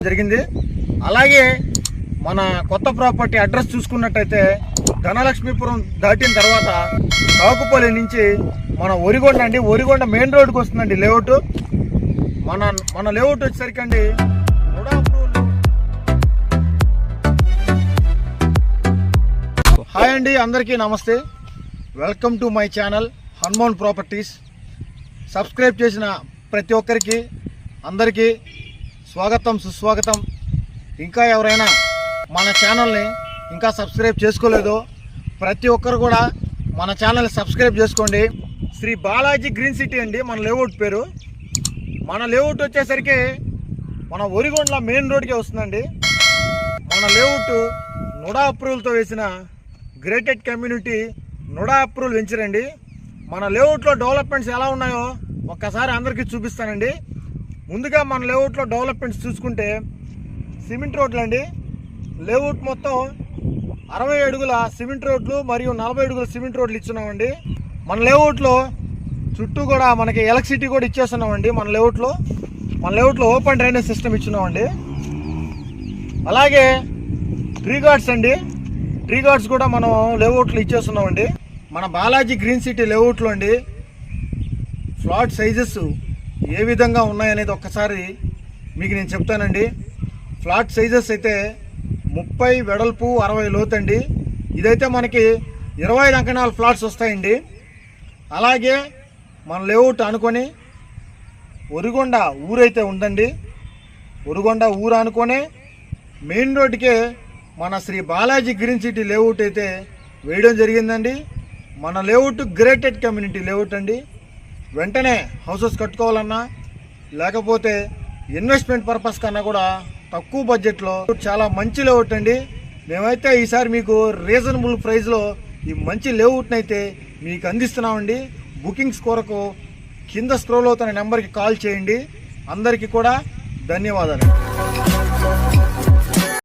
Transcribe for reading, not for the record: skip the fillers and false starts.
జరిగింది. అలాగే మన కొత్త ప్రాపర్టీ అడ్రస్ చూసుకున్నట్టయితే ధనలక్ష్మీపురం దాటిన తర్వాత కాకుపల్లి నుంచి మన ఒరిగొండ అండి, ఒరిగొండ మెయిన్ రోడ్కి వస్తుందండి లేఅవుట్. మన లేఅవుట్ వచ్చేసరికి అండి హాయ్ అండి, అందరికీ నమస్తే. Welcome to my channel Hanuman properties. Subscribe చేసిన ప్రతి ఒక్కరికి అందరికీ స్వాగతం, సుస్వాగతం. ఇంకా ఎవరైనా మన ఛానల్ని ఇంకా సబ్స్క్రైబ్ చేసుకోలేదో ప్రతి ఒక్కరు కూడా మన ఛానల్ని సబ్స్క్రైబ్ చేసుకోండి. శ్రీ బాలాజీ గ్రీన్ సిటీ అండి మన లేఅవుట్ పేరు. మన లేఅవుట్ వచ్చేసరికి మన ఒరిగొండ మెయిన్ రోడ్కే వస్తుందండి. మన లేఅవుట్ నుడా అప్రూవల్తో వేసిన grated community NUDA approval venture అండి. మన లేఅవుట్లో డెవలప్మెంట్స్ ఎలా ఉన్నాయో ఒక్కసారి అందరికీ చూపిస్తానండి. ముందుగా మన లేఅవుట్లో డెవలప్మెంట్స్ చూసుకుంటే సిమెంట్ రోడ్లు అండి. లేఅవుట్ మొత్తం 60 అడుగుల సిమెంట్ రోడ్లు మరియు 40 అడుగుల సిమెంట్ రోడ్లు ఇచ్చున్నామండి. మన లేఅవుట్లో చుట్టూ కూడా మనకి ఎలక్ట్రిసిటీ కూడా ఇచ్చేస్తున్నామండి. మన లేఅవుట్లో ఓపెన్ డ్రైనేజ్ సిస్టమ్ ఇచ్చున్నామండి. అలాగే ట్రీ గార్డ్స్ అండి, ట్రీ గార్డ్స్ కూడా మనం లేఅవుట్లో ఇచ్చేస్తున్నామండి. మన బాలాజీ గ్రీన్ సిటీ లేఅవుట్లో అండి ఫ్లాట్ సైజెస్ ఏ విధంగా ఉన్నాయనేది ఒక్కసారి మీకు నేను చెప్తానండి. ఫ్లాట్ సైజెస్ అయితే 30 వెడల్పు 60 లోతండి. ఇదైతే మనకి 25 అంకణాల ఫ్లాట్స్ వస్తాయండి. అలాగే మన లేఅవుట్ అనుకొని ఒరిగొండ ఊరైతే ఉందండి. ఒరిగొండ ఊరు అనుకొని మెయిన్ రోడ్డుకే మన Shri Balaji green city layout అయితే వేయడం జరిగిందండి. మన లేఅవుట్ గ్రేటెడ్ కమ్యూనిటీ లేఅవుట్ అండి. వెంటనే హౌసెస్ కట్టుకోవాలన్నా లేకపోతే ఇన్వెస్ట్మెంట్ పర్పస్ కన్నా కూడా తక్కువ బడ్జెట్లో చాలా మంచి లేఅవుట్ అండి. మేమైతే ఈసారి మీకు రీజనబుల్ ప్రైస్లో ఈ మంచి లేఅవుట్ని అయితే మీకు అందిస్తున్నామండి. బుకింగ్స్ కొరకు కింద స్క్రోల్ అవుతున్న నెంబర్కి కాల్ చేయండి. అందరికీ కూడా ధన్యవాదాలు.